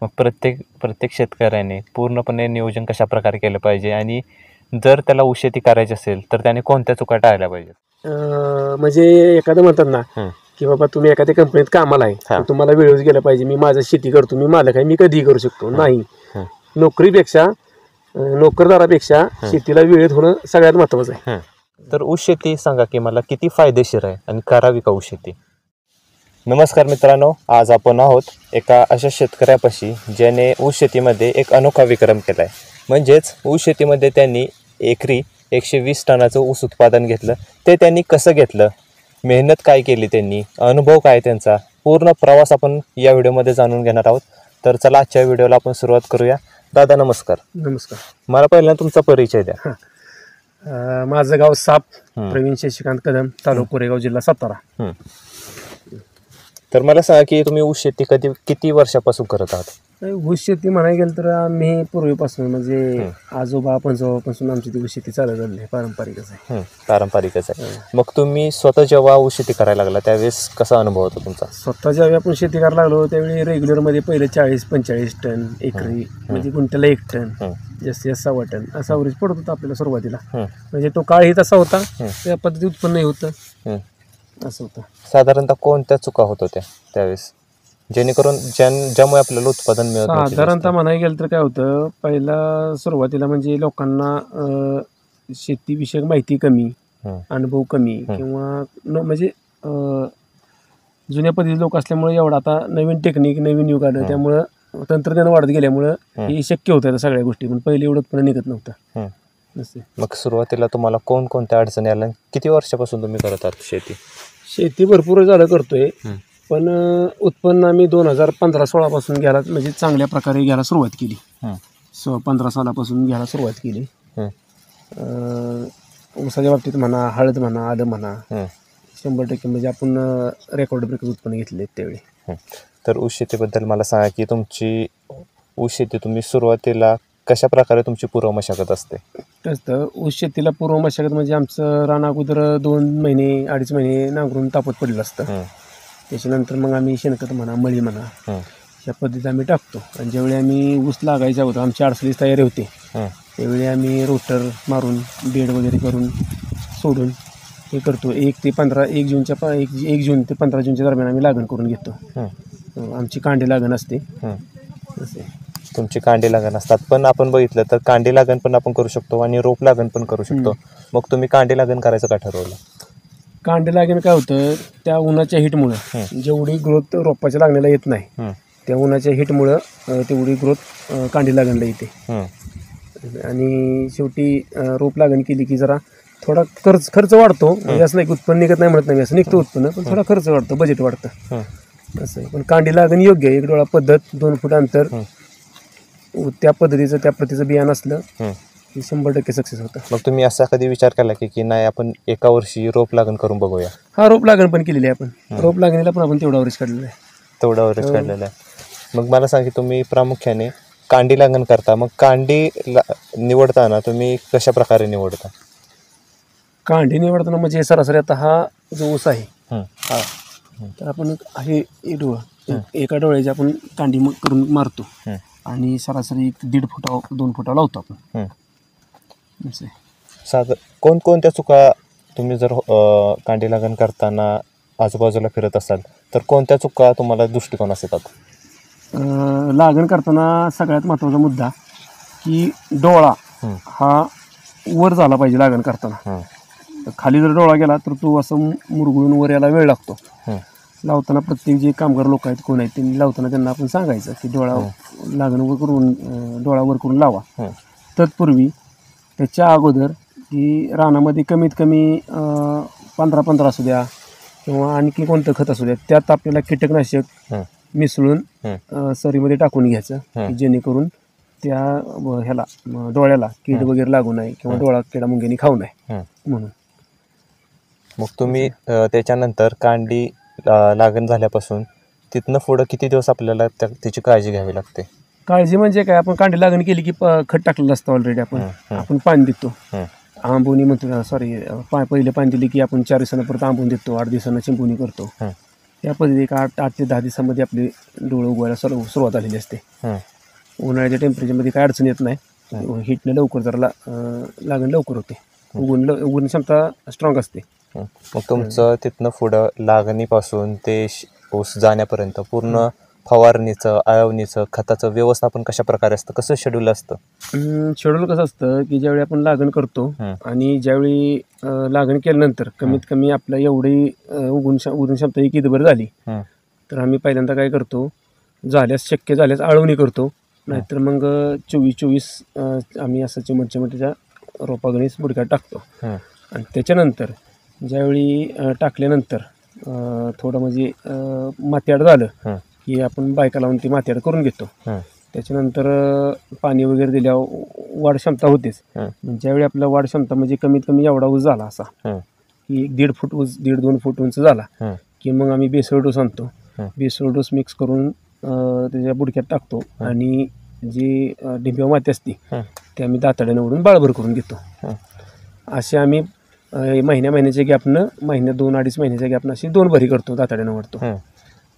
मग प्रत्येक प्रत्येक शेतकऱ्याने पूर्णपणे नियोजन कशा प्रकारे केलं पाहिजे आणि जर त्याला ऊस शेती करायची असेल तर त्याने कोणत्या चुका टाळल्या पाहिजेत? म्हणजे एखादं म्हणतात ना की बाबा तुम्ही एखाद्या कंपनीत कामाला आहे तर तुम्हाला वेळच गेला पाहिजे, मी माझं शेती करतो, मी मालक आहे, मी कधीही करू शकतो. नाही, नोकरीपेक्षा नोकरदारापेक्षा शेतीला वेळेत होणं सगळ्यात महत्वाचं आहे. तर ऊस शेती सांगा की मला किती फायदेशीर आहे आणि करावी का ऊस शेती? नमस्कार मित्रांनो, आज आपण आहोत एका अशा शेतकऱ्यापाशी ज्याने ऊस शेतीमध्ये एक अनोखा विक्रम केला आहे. म्हणजेच ऊस शेतीमध्ये त्यांनी एकरी 120 टनाचं ऊस उत्पादन घेतलं. ते त्यांनी कसं घेतलं, मेहनत काय केली, त्यांनी अनुभव काय त्यांचा, पूर्ण प्रवास आपण या व्हिडिओमध्ये जाणून घेणार आहोत. तर चला आजच्या व्हिडिओला आपण सुरुवात करूया. दादा नमस्कार. नमस्कार. मला पहिल्यांदा तुमचा परिचय द्या. माझं गाव साप, प्रवीण शशिकांत कदम, तालुका कोरेगाव, जिल्हा सातारा. तर मला सांगा की तुम्ही ऊस शेती किती वर्षापासून करत आहात? ऊस शेती म्हणायला गेलं तर आम्ही पूर्वीपासून म्हणजे आजोबा पंजोबापासून आमची ती ऊस शेती चालत आली आहे. पारंपरिकच आहे. पारंपरिकच आहे. मग तुम्ही स्वतः जेव्हा ऊस शेती करायला लागला त्यावेळेस कसा अनुभव होता तुमचा? स्वतः ज्यावेळी आपण शेती करायला लागलो त्यावेळी रेग्युलरमध्ये पहिले 40-45 टन एकरी, म्हणजे गुंठ्याला 1 टन, जास्तीत जास्त 6 टन असा अवरेज पडत होता आपल्याला सुरुवातीला. म्हणजे तो काळही तसा होता, त्या पद्धती उत्पन्न होतं असं होतं. साधारणतः कोणत्या चुका होत होत्या त्यावेळेस जेणेकरून ज्यामुळे आपल्याला उत्पादन मिळत? साधारणतः म्हणायला गेलं तर काय होतं, पहिला सुरुवातीला म्हणजे लोकांना शेतीविषयक माहिती कमी, अनुभव कमी, किंवा म्हणजे जुन्या पद्धती लोक असल्यामुळे एवढं आता नवीन टेक्निक, नवीन युग आलं त्यामुळं तंत्रज्ञान वाढत गेल्यामुळं हे शक्य होतं सगळ्या गोष्टी, पण पहिले एवढं उत्पन्न निघत नव्हतं. मग सुरुवातीला तुम्हाला कोणकोणत्या अडचणी आल्या? किती वर्षापासून तुम्ही करत आहात शेती? शेती भरपूर झालं करतोय, पण उत्पन्न आम्ही 2015-16 पासून घ्यायला म्हणजे चांगल्या प्रकारे घ्यायला सुरुवात केली. 15 सालापासून घ्यायला सुरुवात केली. ऊसाच्या बाबतीत म्हणा, हळद म्हणा, आलं म्हणा, 100% म्हणजे आपण रेकॉर्ड ब्रेक उत्पन्न घेतले त्यावेळी. तर ऊस शेतीबद्दल मला सांगा की तुमची ऊस शेती तुम्ही सुरुवातीला कशा प्रकारे तुमची पूर्व मशागत असते? असतं ऊस शेतीला पूर्व मशागत म्हणजे आमचं रान अगोदर 2 महिने 2.5 महिने नांगरून तापत पडलेलं असतं. त्याच्यानंतर मग आम्ही शेणखत म्हणा, मळी म्हणा, या पद्धतीत आम्ही टाकतो. आणि ज्यावेळी आम्ही ऊस लागायचा होता, आमची 48 तयारी होती, त्यावेळी आम्ही रोटर मारून बेड वगैरे करून सोडून हे करतो. 1 जून ते 15 जूनच्या दरम्यान आम्ही लागण करून घेतो. आमची कांडी लागण असते. तुमची कांडी लागण असतात, पण आपण बघितलं तर कांडी लागण पण आपण करू शकतो आणि रोप लागण पण करू शकतो. मग तुम्ही कांडी लागण करायचं का ठरवलं? कांडी लागण काय होतं, त्या उन्हाच्या हिटमुळं जेवढी ग्रोथ रोपाच्या लागण्याला येत नाही, त्या उन्हाच्या हिटमुळं तेवढी ग्रोथ कांडी लागणला येते. आणि शेवटी रोप लागण केली की जरा थोडा खर्च वाढतो. म्हणजे असं नाही की उत्पन्न निघत नाही म्हणत नाही, असं निघतं उत्पन्न, पण थोडा खर्च वाढतो, बजेट वाढतं असं आहे. पण कांडी लागण योग्य आहे. 1 डोळा पद्धत, 2 फूट अंतर, त्या पद्धतीचं त्या प्रतीचं बियाणं असलं की 100% सक्सेस होतं. मग तुम्ही असा कधी विचार केला की नाही आपण एका वर्षी रोप लागण करून बघूया? हा, रोप लागण पण केलेली आहे आपण. रोप लागणीला पण आपण तेवढा अवरेज काढलेला आहे. तेवढा अवरेज काढलेला आहे. मग मला सांगा की तुम्ही प्रामुख्याने कांडी लागण करता, मग कांडी निवडताना तुम्ही कशा प्रकारे निवडता? कांडी निवडताना म्हणजे सरासरी आता हा जो ऊस आहे हा, तर आपण हे एका डोळ्याची आपण कांडी करून मारतो आणि सरासरी 1.5 फुटा 2 फुटा लावतो आपण. कोणकोणत्या चुका तुम्ही जर कांडी लागण करताना आजूबाजूला फिरत असाल तर कोणत्या चुका तुम्हाला दृष्टिकोनात येतात? लागण करताना सगळ्यात महत्त्वाचा मुद्दा की डोळा हा वर झाला पाहिजे. लागण करताना खाली जर डोळा गेला तर तो असं मुरगळून वर यायला वेळ लागतो. लावताना प्रत्येक जे कामगार लोक आहेत, कोण आहेत, त्यांनी लावताना त्यांना आपण सांगायचं की लागण वर करून डोळा वर करून लावा. तत्पूर्वी त्याच्या अगोदर की रानामध्ये कमीत कमी 15-15 असू द्या किंवा आणखी कोणतं खत असू द्या, त्यात आपल्याला कीटकनाशक मिसळून सरीमध्ये टाकून घ्यायचं की जेणेकरून त्या ह्याला डोळ्याला कीड वगैरे लागू नये किंवा डोळा किडा मुंग्यांनी खाऊ नये म्हणून. मग तुम्ही त्याच्यानंतर कांडी लागण झाल्यापासून तिथनं पुढं किती दिवस आपल्याला त्याची काळजी घ्यावी लागते? काळजी म्हणजे काय, आपण कांडी लागण केली की खत टाकलेलं असतं ऑलरेडी. आपण पाणी देतो, आंबोनी म्हणतो, पहिले पाणी दिली की आपण 4 दिवसांना परत आंबून देतो, 8 दिवसांना चिंबोनी करतो. त्या पद्धतीने एक 8 ते 10 दिवसामध्ये आपली डोळं उगवायला सुरुवात झालेली असते. उन्हाळ्याच्या टेम्परेचरमध्ये काय अडचण येत नाही. हिटने लवकर जरा लागण लवकर होते. उगवण क्षमता स्ट्रॉंग असते. मग तुमचं तिथनं पुढं लागणीपासून ते ऊस जाण्यापर्यंत पूर्ण फवारणीचं, आळवणीचं, खताचं व्यवस्थापन कशा प्रकारे असतं, कसं शेड्यूल असतं? शेड्यूल कसं असतं की ज्यावेळी आपण लागण करतो आणि ज्यावेळी लागण केल्यानंतर कमीत कमी आपल्या एवढी उगवण क्षमता एक ईदभर झाली तर आम्ही पहिल्यांदा काय करतो, शक्य झाल्यास आळवणी करतो. नाहीतर मग 24-24 आम्ही असं चिमटच्या रोपागणीस बुडक्यात टाकतो. आणि त्याच्यानंतर ज्यावेळी टाकल्यानंतर थोडं म्हणजे मातीआड झालं की आपण बायका लावून ती मातीआड करून घेतो. त्याच्यानंतर पाणी वगैरे दिल्यावर वाढ क्षमता होतेच. ज्यावेळी आपला वाढ क्षमता म्हणजे कमीत कमी एवढा ऊस झाला असा की 1.5 फूट ऊस, 1.5-2 फूट उंच झाला की मग आम्ही बेसळ डोस आणतो. बेसळ डोस मिक्स करून त्याच्या बुडक्यात टाकतो आणि जी डिंब्या माती असते ती आम्ही दाताड्यानं ओढून बाळभर करून घेतो. असे आम्ही महिन्याच्या गॅपनं, 2-2.5 महिन्याच्या गॅपनं अशी 2 भरी करतो, दाताड्यानं ओढतो.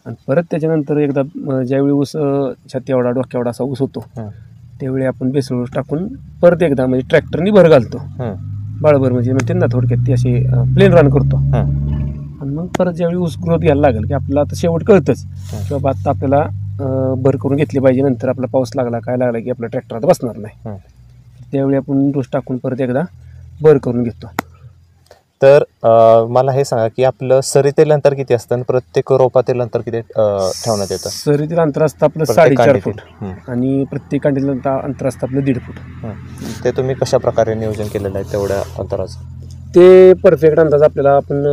आणि परत त्याच्यानंतर एकदा ज्यावेळी ऊस छाती एवढा, डोक्या एवढा असा ऊस होतो त्यावेळी आपण बेसळ डोस टाकून परत एकदा म्हणजे ट्रॅक्टरनी भर घालतो. बाळभर म्हणजे म्हणते ना थोडक्यात ती अशी प्लेन रन करतो. आणि मग परत ज्यावेळी ऊस ग्रोथ घ्यायला लागेल की आपल्याला आता शेवट कळतंच की बाबा आता आपल्याला भर करून घेतली पाहिजे, नंतर आपला पाऊस लागला काय लागला की आपल्या ट्रॅक्टर आता बसणार नाही, त्यावेळी आपण डोस टाकून परत एकदा भर करून घेतो. तर मला हे सांगा की आपलं सरीतील अंतर किती असतं आणि प्रत्येक रोपातील अंतर किती ठेवण्यात येतं? सरीतील अंतर असतं आपलं 4.5 फूट आणि प्रत्येक कांडीचं अंतर असतं आपलं 1.5 फूट. ते तुम्ही कशा प्रकारे नियोजन केलेलं आहे तेवढ्या अंतराचं? ते परफेक्ट अंदाज आपल्याला आपण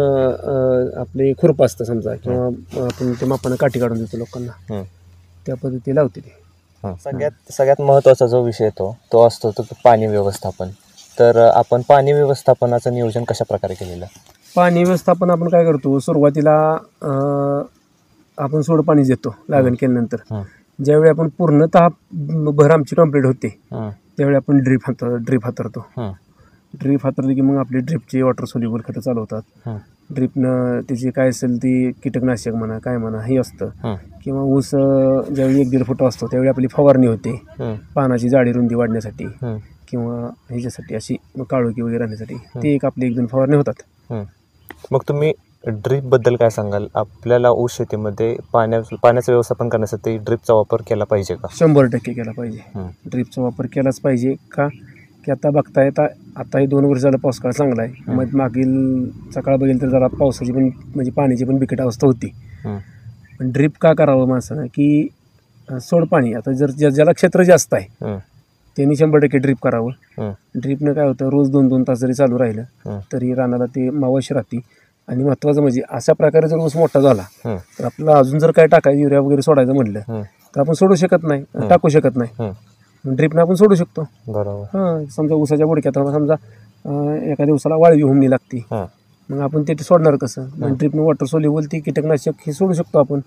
आपले खुरपं असतं समजा किंवा आपण ते मापानं काठी काढून देतो लोकांना, त्या पद्धती लावते ते. सगळ्यात महत्त्वाचा जो विषय येतो तो असतो तो पाणी व्यवस्थापन. तर आपण पाणी व्यवस्थापनाचं नियोजन कशा प्रकारे केलेलं? पाणी व्यवस्थापन आपण काय करतो, सुरुवातीला आपण सोड पाणी देतो लागण केल्यानंतर. ज्यावेळी आपण पूर्णतः भर आमची कंप्लीट होते त्यावेळी आपण ड्रीप हातरतो. ड्रीप हातरली की मग आपली ड्रीपची वॉटर सोल्युबल खतं चालू होतात. ड्रीपनं त्याची काय असेल ती कीटकनाशक म्हणा काय म्हणा हे असतं. किंवा ऊस ज्यावेळी 1-1.5 फूट असतो त्यावेळी आपली फवारणी होते पानाची जाडी रुंदी वाढण्यासाठी किंवा ह्याच्यासाठी अशी काळोखी वगैरे राहण्यासाठी. ते एक आपले 1-2 फवारणी होतात. मग तुम्ही ड्रीपबद्दल काय सांगाल? आपल्याला ऊस शेतीमध्ये पाण्याचं व्यवस्थापन करण्यासाठी ड्रीपचा वापर केला पाहिजे का? 100% केला पाहिजे. ड्रीपचा वापर केलाच पाहिजे का की आता बघताय आता हे 2 वर्ष झालं पाऊस काळ चांगला आहे. मग मागील सकाळ बघेल तर जरा पावसाची पण म्हणजे पाण्याची पण बिकट अवस्था होती. पण ड्रीप का करावं माणसानं की सोड पाणी आता जर ज्याला क्षेत्र जास्त आहे त्यांनी 100% ड्रीप करावं. ड्रीपनं काय होतं, रोज 2-2 तास जरी चालू राहिलं तरी रानाला ते मावशी राहते. आणि महत्त्वाचं म्हणजे अशा प्रकारे जर ऊस मोठा झाला तर आपल्याला अजून जर काय टाकायचं, युरिया वगैरे सोडायचं म्हटलं तर आपण सोडू शकत नाही, टाकू शकत नाही. ड्रीपनं आपण सोडू शकतो. बरोबर. समजा ऊसाच्या बुडक्यात समजा एका दिवसाला वाळवी हुमणी लागते, मग आपण ते सोडणार कसं? ड्रीपनं वॉटर सोल्युबल ती कीटकनाशक हे सोडू शकतो आपण.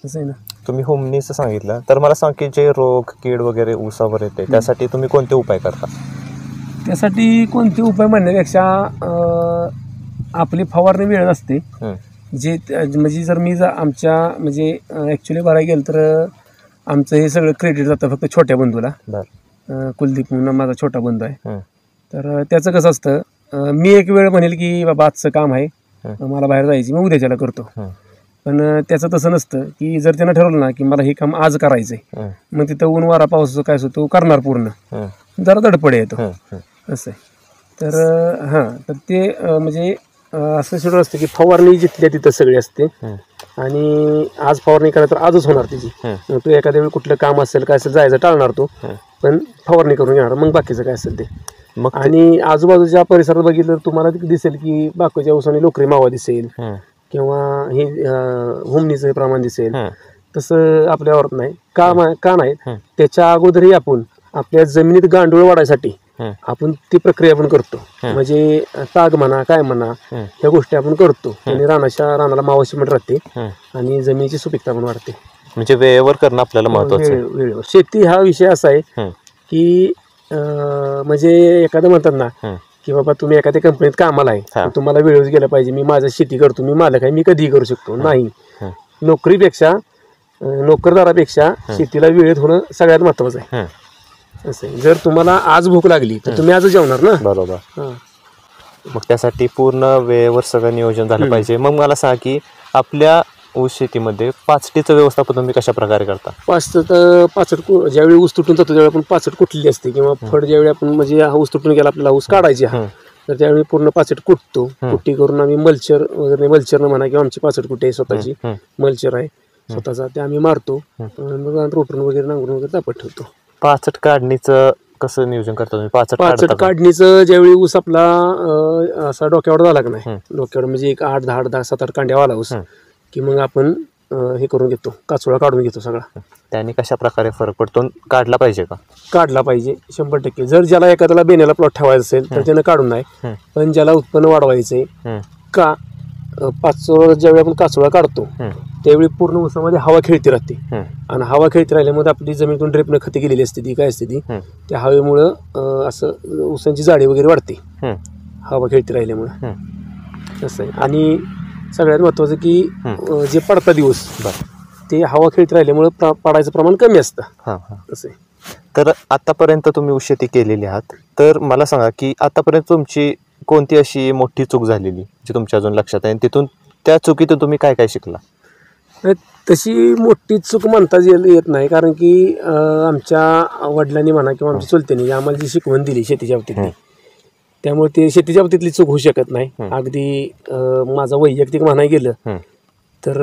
असं आहे ना. तुम्ही हुमणीचं सांगितलं तर मला सांग की जे रोग कीड वगैरे ऊसावर येते त्यासाठी तुम्ही कोणते उपाय करता? त्यासाठी कोणते उपाय म्हणण्यापेक्षा आपली फवारणी वेळ असते जे म्हणजे जर आमच्या म्हणजे ॲक्च्युली बघायला गेलं तर आमचं हे सगळं क्रेडिट जातं फक्त छोट्या बंधूला. कुलदीप म्हणून माझा छोटा बंधू आहे. तर त्याचं कसं असतं, मी एक वेळ म्हणेल की बाबा आजचं काम आहे मला बाहेर जायची, मी उद्याच्याला करतो. पण त्याचं तसं नसतं की जर त्यानं ठरवलं ना की मला हे काम आज करायचं आहे मग तिथं ऊन वारा पावसाचं काय असतो करणार पूर्ण, जरा धडपड येतो असं आहे. तर ते म्हणजे असं शेड्यूल असतं की फवारणी जिथल्या तिथं सगळी असते आणि आज फवारणी करा तर आजच होणार तिची. मग तू एखाद्या वेळी कुठलं काम असेल काय असेल जायचं टाळणार तो, पण फवारणी करून घेणार मग बाकीचं काय असेल ते. मग आणि आजूबाजूच्या परिसरात बघितलं तर तुम्हाला दिसेल की बाकीच्या ऊसाने लोकरी मावा दिसेल किंवा हे हुमणीचं प्रमाण दिसेल. तसं आपल्यावर नाही का नाही, त्याच्या अगोदरही आपण आपल्या जमिनीत गांडूळ वाढायसाठी आपण ती प्रक्रिया पण करतो. म्हणजे ताग म्हणा काय म्हणा ह्या गोष्टी आपण करतो आणि रानाला मावाशी पण राहते आणि जमिनीची सुपीकता पण वाढते. म्हणजे वेळेवर करणं आपल्याला महत्वाचं आहे. वेळेवर शेती हा विषय असा आहे की म्हणजे एखादं म्हणतात ना की बाबा तुम्ही एखाद्या कंपनीत कामाला आहे तुम्हाला वेळेवर गेलं पाहिजे, मी माझं शेती करतो, मी मालक आहे, मी कधीही करू शकतो. नाही, नोकरीपेक्षा नोकरदारापेक्षा शेतीला वेळेत होणं सगळ्यात महत्वाचं आहे. असं आहे. जर तुम्हाला आज भूक लागली तर तुम्ही आजच जेवणार ना. बरोबर. हां. मग त्यासाठी पूर्ण वेळेवर सगळं नियोजन झालं पाहिजे. मग मला सांगा की आपल्या ऊस शेतीमध्ये पाचटीचं व्यवस्थापन तुम्ही कशा प्रकारे करता? पाचट ज्यावेळी ऊस तुटून जातो त्यावेळी आपण पाचट कुठली असते किंवा फळ ज्यावेळी आपण म्हणजे हा ऊस तुटून गेला आपल्याला ऊस काढायची तर त्यावेळी पूर्ण पाचट कुटतो. कुट्टी करून आम्ही मल्चर वगैरे मल्चरनं म्हणा किंवा आमची पाचट कुट्टी आहे स्वतःची मल्चर आहे स्वतःचा ते आम्ही मारतो. रोटून वगैरे नांगरून वगैरे तापत ठेवतो. पाचट काढणीचं कसं नियोजन करता तुम्ही? पाचट काढणीचं ज्यावेळी ऊस आपला असा डोक्यावर झाला का नाही डोक्यावर म्हणजे एक 8-10 7-8 कांड्या आला ऊस की मग आपण हे करून घेतो काचोळा काढून घेतो सगळा. त्याने कशा प्रकारे फरक पडतो? काढला पाहिजे का? काढला पाहिजे 100%. जर ज्याला एखाद्याला बेण्याला प्लॉट ठेवायचा असेल तर त्यानं काढून नाही. पण ज्याला उत्पन्न वाढवायचंय का पाचोळा ज्यावेळी आपण काचोळा काढतो त्यावेळी पूर्ण ऊसामध्ये हवा खेळती राहते आणि हवा खेळती राहिल्यामुळे आपली जमिनीतून ड्रेपनं खते गेलेली असते ती काय असते ती त्या हवेमुळं असं ऊसांची जाडी वगैरे वाढते हवा खेळती राहिल्यामुळं. असं आहे. आणि सगळ्यात महत्वाचं की जे पडता दिवस ते हवा खेळती राहिल्यामुळं पडायचं प्रमाण कमी असतं. असं आहे. तर आतापर्यंत तुम्ही ऊस शेती केलेली आहात तर मला सांगा की आतापर्यंत तुमची कोणती अशी मोठी चूक झालेली जी तुमच्या अजून लक्षात आहे आणि तिथून त्या चुकीतून तुम्ही काय काय शिकला? तशी मोठी चूक म्हणता येत नाही कारण की आमच्या वडिलांनी म्हणा किंवा आमच्या चुलत्यांनी आम्हाला जी शिकवण दिली शेतीच्या बाबतीतली त्यामुळे ते शेतीच्या बाबतीतली चूक होऊ शकत नाही. अगदी माझा वैयक्तिक म्हणाय गेलं तर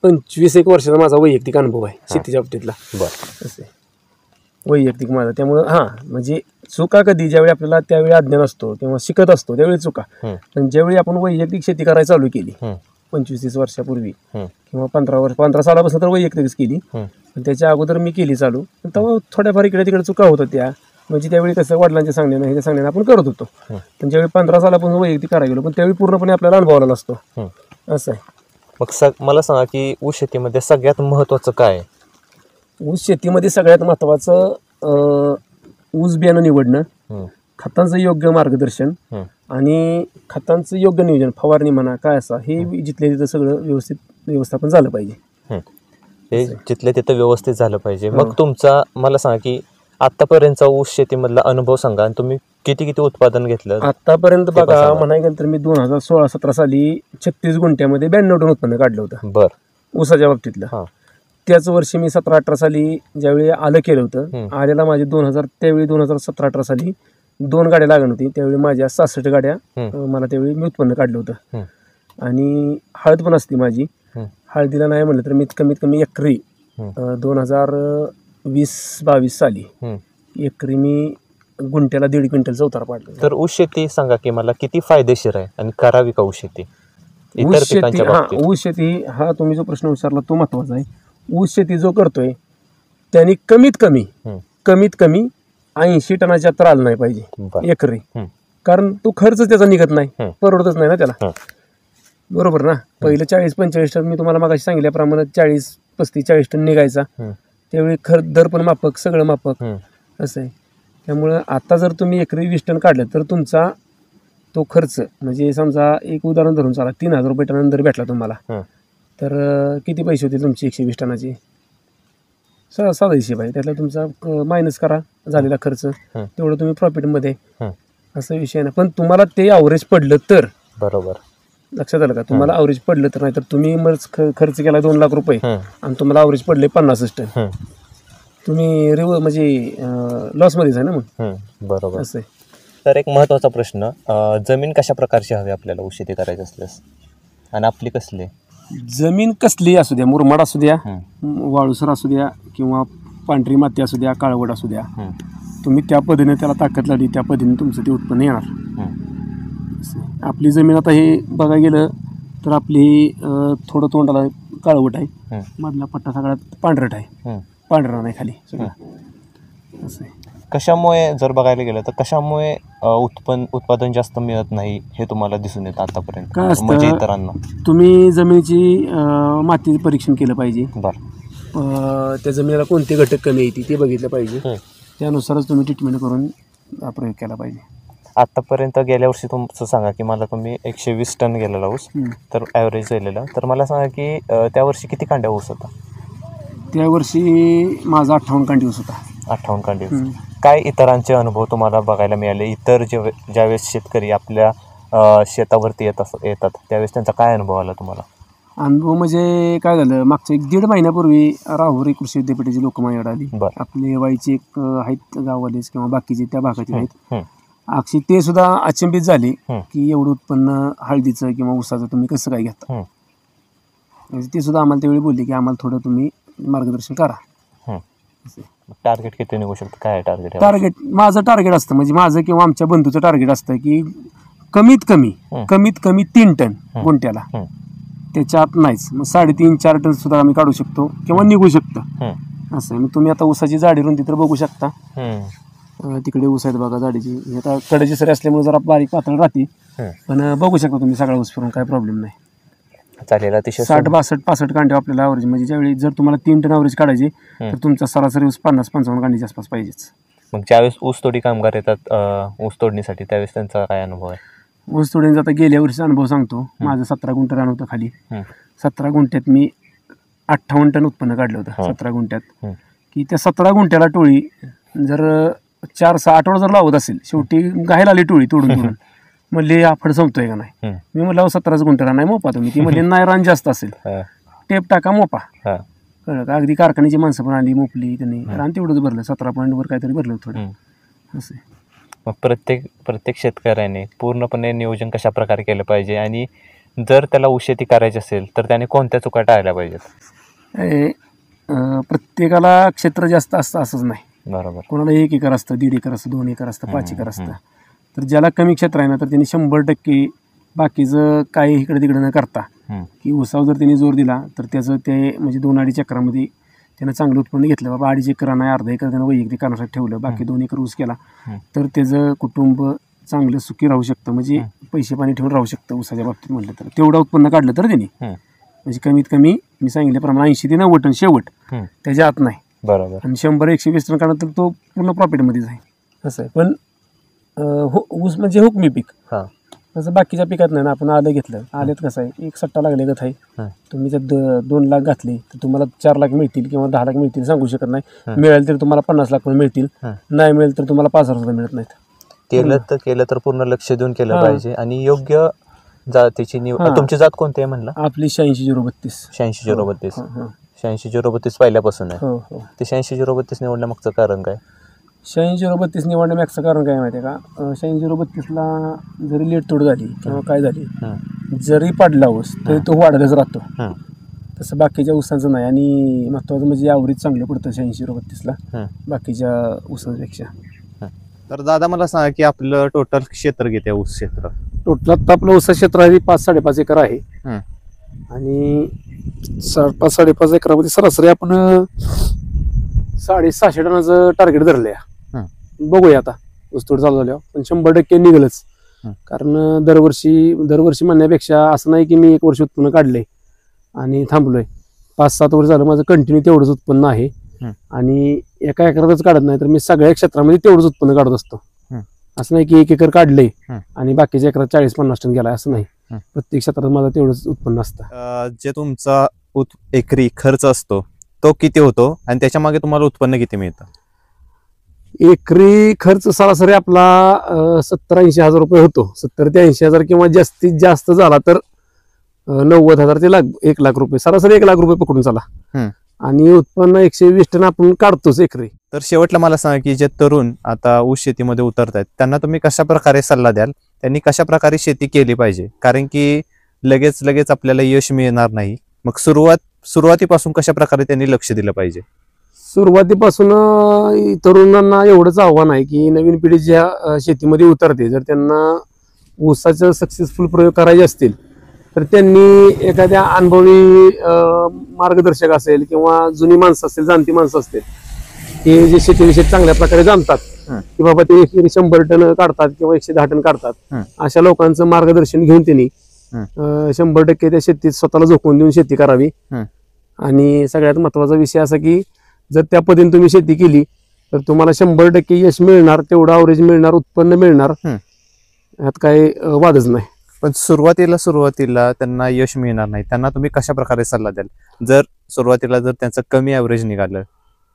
25-1 वर्षाचा माझा वैयक्तिक अनुभव आहे शेतीच्या बाबतीतला. असं वैयक्तिक माझा. त्यामुळं म्हणजे चुका कधी ज्यावेळी आपल्याला त्यावेळी अज्ञान असतो किंवा शिकत असतो त्यावेळी चुका. पण ज्यावेळी आपण वैयक्तिक शेती करायला चालू केली 25-30 वर्षापूर्वी किंवा 15 सालापासून तर वैयक्तिकच केली पण त्याच्या अगोदर मी केली चालू तेव्हा थोड्याफार इकडे तिकडे चुका होत होत्या. म्हणजे त्यावेळी कसं वडिलांच्या सांगण्यानं ह्याच्या सांगण्यानं आपण करत होतो. पण ज्यावेळी 15 सालापासून वैयक्तिक करायला गेलो पण त्यावेळी पूर्णपणे आपल्याला अनुभव आला नसतो. असं आहे. मग मला सांगा की ऊस शेतीमध्ये सगळ्यात महत्त्वाचं काय आहे? ऊस शेतीमध्ये सगळ्यात महत्त्वाचं ऊस बियाणं निवडणं, खतांचं योग्य मार्गदर्शन आणि खतांचं योग्य नियोजन फवारणी म्हणा काय असा हे जिथल्या तिथं सगळं व्यवस्थापन झालं पाहिजे. हे जिथल्या तिथं व्यवस्थित झालं पाहिजे. मग तुमचा मला सांगा की आतापर्यंतचा ऊस शेतीमधला अनुभव सांगा आणि तुम्ही किती उत्पादन घेतलं आतापर्यंत? बघा म्हणाय गेलं तर मी 2016-17 साली 36 गुंठ्यामध्ये 92 टन उत्पन्न काढलं होतं. बरं. ऊसाच्या बाबतीतलं. त्याच वर्षी मी 17-18 साली ज्यावेळी आलं केलं होतं आल्याला माझे 2017-18 साली 2 गाड्या लागत होती त्यावेळी माझ्या 66 गाड्या मला त्यावेळी मी उत्पन्न काढलं होतं. आणि हळद पण असते माझी. हळदीला नाही म्हणलं तर मी कमीत कमी एकरी 2020-22 साली एकरी मी गुंठ्याला 1.5 क्विंटलचा उतार पाडला. तर ऊस शेती सांगा की मला किती फायदेशीर आहे आणि करावी का ऊस शेती इतर पिकांच्या बाबतीत? ऊस शेती हा तुम्ही जो प्रश्न विचारला तो महत्वाचा आहे. ऊस शेती जो करतोय त्यांनी कमीत कमी 80 टनाच्या तर आलं नाही पाहिजे एकरी. कारण तो खर्च त्याचा निघत नाही परवडतच नाही ना त्याला. बरोबर ना. पहिलं 40-45 टन मी तुम्हाला मागाशी सांगितल्याप्रमाणे 40-35-40 टन निघायचा त्यावेळी दर पण माफक सगळं माफक असं आहे. त्यामुळं आता जर तुम्ही एकरी 20 टन काढलं तर तुमचा तो खर्च म्हणजे समजा एक उदाहरण धरून चाला 3,000 रुपये टन दर भेटला तुम्हाला तर किती पैसे होतील तुमची 120 टनाची? साधा हिशेब आहे. त्यातला तुमचा मायनस करा झालेला खर्च तेवढं तुम्ही प्रॉफिटमध्ये असा विषय नाही. पण तुम्हाला ते ॲव्हरेज पडलं तर बरोबर लक्षात आलं का? तुम्हाला ॲव्हरेज पडलं तर नाही तर तुम्ही खर्च केला 2 लाख रुपये आणि तुम्हाला ॲव्हरेज पडले 50 टन तुम्ही म्हणजे लॉसमध्येच आहे ना मग. बरोबर. असं आहे. तर एक महत्त्वाचा प्रश्न जमीन कशा प्रकारची हवी आपल्याला ऊस शेती करायची असल्यास आणि आपली कसली? जमीन कसली असू द्या मुरमाड असू द्या वाळूसर असू द्या किंवा पांढरी माती असू द्या काळवड असू द्या तुम्ही त्या पद्धतीने त्याला ताकद लावली त्या पद्धतीने तुमचं ते उत्पन्न येणार. आपली जमीन आता हे बघायला गेलं तर आपली थोडं तोंडाला काळवट आहे मधला पट्टा सगळ्यात पांढरट आहे पांढरा नाही खाली सगळं असं आहे. कशामुळे जर बघायला गेलं तर कशामुळे उत्पादन जास्त मिळत नाही हे तुम्हाला दिसून येतं आतापर्यंत? काय असतं म्हणजे इतरांना तुम्ही जमिनीची मातीचं परीक्षण केलं पाहिजे. त्या जमिनीला कोणते घटक कमी येते ते बघितलं पाहिजे त्यानुसारच तुम्ही ट्रीटमेंट करून प्रयोग केला पाहिजे. आतापर्यंत गेल्या वर्षी तुमचं सांगा की मला तुम्ही 120 टन गेलेला ऊस तर ॲव्हरेज गेलेला, तर मला सांगा की त्या वर्षी किती कांड्या ऊस होता? त्या वर्षी माझा 58 कांडी ऊस होता. 58 कांडी ऊस. काय इतरांचे अनुभव तुम्हाला बघायला मिळाले? इतर ज्यावेळेस शेतकरी आपल्या शेतावरती येतात त्यावेळेस त्यांचा काय अनुभव आला तुम्हाला? अनुभव म्हणजे काय झालं, मागच्या 1-1.5 महिन्यापूर्वी राहुरी कृषी विद्यापीठाची लोक माझ्याकडे आली. आपले वाईचे एक आहेत गाववालेच किंवा बाकीचे त्या भागाचे आहेत. अक्षी ते सुद्धा अचंबित झाले की एवढं उत्पन्न हळदीचं किंवा ऊसाचं तुम्ही कसं काय घेता. म्हणजे ते सुद्धा आम्हाला त्यावेळी बोलले की आम्हाला थोडं तुम्ही मार्गदर्शन करा. टार्गेट किती निघू शकतं? काय टार्गेट? माझं टार्गेट असतं, म्हणजे माझं किंवा आमच्या बंधूचं टार्गेट असतं की कमीत कमी 3 टन गुंठ्याला, त्याच्या आत नाहीच. मग 3.5-4 टन सुद्धा आम्ही काढू शकतो किंवा निघू शकतं असं. मग तुम्ही आता ऊसाची जाडी रुंदी तर बघू शकता. तिकडे ऊस आहेत बघा जाडीची. आता कडेची सरी असल्यामुळे जरा बारीक पातळ राहते, पण बघू शकता तुम्ही सगळा ऊस फिरून, काय प्रॉब्लेम नाही. चालेल. अतिशय 60-62-65 कांडे आपल्याला ॲव्हरेज, म्हणजे ज्यावेळी जर तुम्हाला 3 टन ॲव्हरेज काढायचे तर तुमचा सरासरी ऊस 50-55 कांडीच्या आसपास पाहिजेच. मग ज्यावेळेस ऊसतोडी कामगार येतात ऊस तोडणीसाठी त्यावेळेस त्यांचा काय अनुभव आहे? ऊस तोडीचा आता गेल्या वर्षीचा अनुभव सांगतो. माझं 17 गुंठ रान होतं खाली. 17 गुंठ्यात मी 58 टन उत्पन्न काढलं होतं. 17 गुंठ्यात की त्या 17 गुंठ्याला टोळी जर 4-6 आठवडा जर लावत असेल, शेवटी घायला आली टोळी तोडून म्हणले आपण संपतोय का नाही. मी म्हटलं 17 गुंठ्याला नाही मोपा तुम्ही. ती म्हणले नाही, रान जास्त असेल, टेप टाका मोपा. कळलं का? अगदी कारखान्याची माणसं पण आली, मोपली त्यांनी. रान तेवढंच भरलं, 17 पॉईंटवर काहीतरी भरलं थोडं असं. मग प्रत्येक शेतकऱ्याने पूर्णपणे नियोजन कशा प्रकारे केलं पाहिजे, आणि जर त्याला ऊस शेती करायची असेल तर त्याने कोणत्या चुका टाळल्या पाहिजेत? प्रत्येकाला क्षेत्र जास्त असतं असंच नाही. बरोबर. कोणाला 1 एकर असतं, 1.5 एकर असतं, 2 एकर असतं, 5 एकर असतं. तर ज्याला कमी क्षेत्र आहे ना, तर त्यांनी 100% बाकीचं काही इकडे तिकडे न करता की ऊसावर जर त्यांनी जोर दिला तर त्याचं ते म्हणजे 2-2.5 एकरामध्ये त्यानं चांगलं उत्पन्न घेतलं. बाबा 2.5 एकर नाही, अर्धा एकर त्यानं वैयक्तिक कारणासाठी ठेवलं, बाकी 2 एकर ऊस केला तर त्याचं कुटुंब चांगलं सुखी राहू शकतं. म्हणजे पैसे पाणी ठेवून राहू शकतं ऊसाच्या बाबतीत म्हटलं तर. तेवढं उत्पन्न काढलं तर त्यांनी म्हणजे कमीत कमी मी सांगितल्याप्रमाणे 80 ते 90 टन शेवट, त्याच्या आत नाही. बरोबर. आणि 100-120 टन काढलं तर तो पूर्ण प्रॉफिटमध्येच आहे असं आहे. पण ऊस म्हणजे हुकमी पीक, तसं बाकीच्या पिकात नाही ना. आपण आलं घेतलं, आल्यात कसं आहे, एक सट्टा लागले गत आहे. तुम्ही जर 2 लाख घातले तर तुम्हाला 4 लाख मिळतील किंवा 10 लाख मिळतील सांगू शकत नाही. मिळेल तर तुम्हाला 50 लाख पण मिळतील, नाही मिळेल तर तुम्हाला 5,000 रुपये मिळत नाहीत. केलं तर पूर्ण लक्ष देऊन केलं पाहिजे. आणि योग्य जातीची तुमची जात कोणती आहे म्हणला? आपली 86-032. 86-032. 86-032 पहिल्यापासून आहे. ते 86-032 निवडण्यामागचं कारण काय? 86-032 निवडण्यामागचं कारण काय माहिती आहे का? 86-032ला जरी लेट तोड झाली किंवा काय झाली, जरी पडला ऊस तरी तो वाढतच राहतो. तसं बाकीच्या ऊसांचं नाही. आणि महत्त्वाचं म्हणजे ॲव्हरेज चांगलं पडतं 86-032ला बाकीच्या ऊसांपेक्षा. तर दादा मला सांगा की आपलं टोटल क्षेत्र किती आहे? ऊस क्षेत्र टोटल आता आपलं ऊस क्षेत्र आहे 5-5.5 एकर आहे. आणि 5-5.5 एकरामध्ये सरासरी आपण 650 टनाचं टार्गेट धरलं आहे. बघूया आता ऊसतोड चालू झाल्यावर, पण 100% निघलच. कारण दरवर्षी म्हणण्यापेक्षा असं नाही की मी 1 वर्ष उत्पन्न काढलंय आणि थांबलोय. 5-7 वर्ष झालं माझं कंटिन्यू तेवढंच उत्पन्न आहे. आणि एका एकरातच काढत नाही, तर मी सगळ्या क्षेत्रामध्ये तेवढंच उत्पन्न काढत असतो. असं नाही की 1 एकर काढलंय आणि बाकीच्या एकरात 40-50 टन गेलाय, असं नाही. प्रत्येक क्षेत्रात माझं तेवढंच उत्पन्न असतं. जे तुमचा एकरी खर्च असतो तो किती होतो आणि त्याच्या मागे तुम्हाला उत्पन्न किती मिळतं? एकरी खर्च सरासरी आपला 70-80 हजार रुपये होतो. 70 ते 80 हजार किंवा जास्तीत जास्त झाला तर 90,000 ते 1 लाख रुपये, सरासरी 1 लाख रुपये पकडून चला. आणि उत्पन्न 120 टन आपण काढतोच एकरी. तर शेवटला मला सांगा की जे तरुण आता ऊस शेतीमध्ये उतरत आहेत त्यांना तुम्ही कशा प्रकारे सल्ला द्याल? त्यांनी कशा प्रकारे शेती केली पाहिजे? कारण की लगेच आपल्याला यश मिळणार नाही. मग सुरुवातीपासून कशा प्रकारे त्यांनी लक्ष दिलं पाहिजे? सुरुवातीपासून तरुणांना एवढंच आव्हान आहे की नवीन पिढी ज्या शेतीमध्ये उतरते, जर त्यांना ऊसाचं सक्सेसफुल प्रयोग करायचे असतील तर त्यांनी एखाद्या अनुभवी मार्गदर्शक असेल किंवा जुनी माणसं असतील, जाणती माणसं असतील की जे शेतीविषयी चांगल्या प्रकारे जाणतात की बाबा ते 100 टन काढतात किंवा 110 टन काढतात, अशा लोकांचं मार्गदर्शन घेऊन त्यांनी 100% त्या शेतीत स्वतःला झोकून देऊन शेती करावी. आणि सगळ्यात महत्वाचा विषय असा की जर त्या पद्धतीने तुम्ही शेती केली तर तुम्हाला 100% यश मिळणार, तेवढं ॲव्हरेज मिळणार, उत्पन्न मिळणार. ह्यात काही वादच नाही. पण सुरुवातीला त्यांना यश मिळणार नाही, त्यांना तुम्ही कशा प्रकारे सल्ला द्याल? जर सुरुवातीला त्यांचं कमी ॲव्हरेज निघालं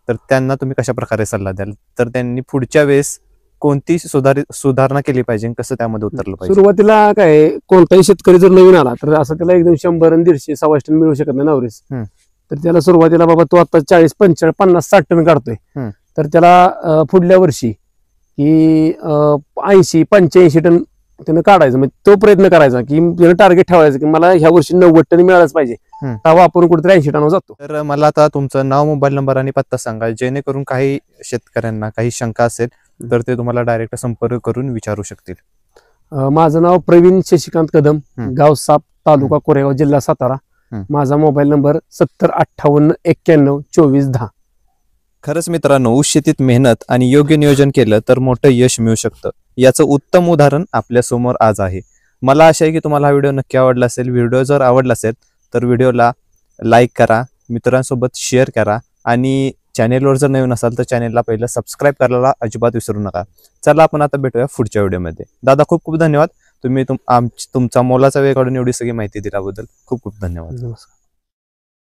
तर त्यांना तुम्ही कशा प्रकारे सल्ला द्याल? तर त्यांनी पुढच्या वेळेस कोणती सुधारणा केली पाहिजे, कसं त्यामध्ये उतरलं पाहिजे? सुरुवातीला काय, कोणताही शेतकरी जर नवीन आला तर असं त्याला एकदम 100 आणि 150 125 टन मिळू शकत नाही ॲव्हरेज. तर त्याला सुरुवातीला बाबा तो आता 40 45 50 60 टन काढतोय, तर त्याला पुढल्या वर्षी की 80 85 टन त्यानं काढायचं. म्हणजे तो प्रयत्न करायचा की त्यानं टार्गेट ठेवायचं की मला ह्या वर्षी 90 टन मिळालंच पाहिजे, तेव्हा आपण कुठेतरी 80 टनावर जातो. तर मला आता तुमचं नाव, मोबाईल नंबर आणि पत्ता सांगा, जेणेकरून काही शेतकऱ्यांना काही शंका असेल तर ते तुम्हाला डायरेक्ट संपर्क करून विचारू शकतील. माझं नाव प्रवीण शशिकांत कदम, गाव साप, तालुका कोरेगाव, जिल्हा सातारा. माझा मोबाईल नंबर 70 58 91 24 10. खरंच मित्रांनो, ऊस शेतीत मेहनत आणि योग्य नियोजन केलं तर मोठं यश मिळू शकतं. याचं उत्तम उदाहरण आपल्या समोर आज आहे. मला आशा आहे की तुम्हाला हा व्हिडिओ नक्की आवडला असेल. व्हिडिओ जर आवडला असेल तर व्हिडिओला लाईक करा, मित्रांसोबत शेअर करा आणि चॅनेलवर जर नवीन असाल तर चॅनेलला पहिलं सबस्क्राईब करायला अजिबात विसरू नका. चला आपण आता भेटूया पुढच्या व्हिडिओमध्ये. दादा खूप खूप धन्यवाद. तुम्ही तुमचा मोलाचा वेळ काढून एवढी सगळी माहिती दिल्याबद्दल खूप खूप धन्यवाद. नमस्कार.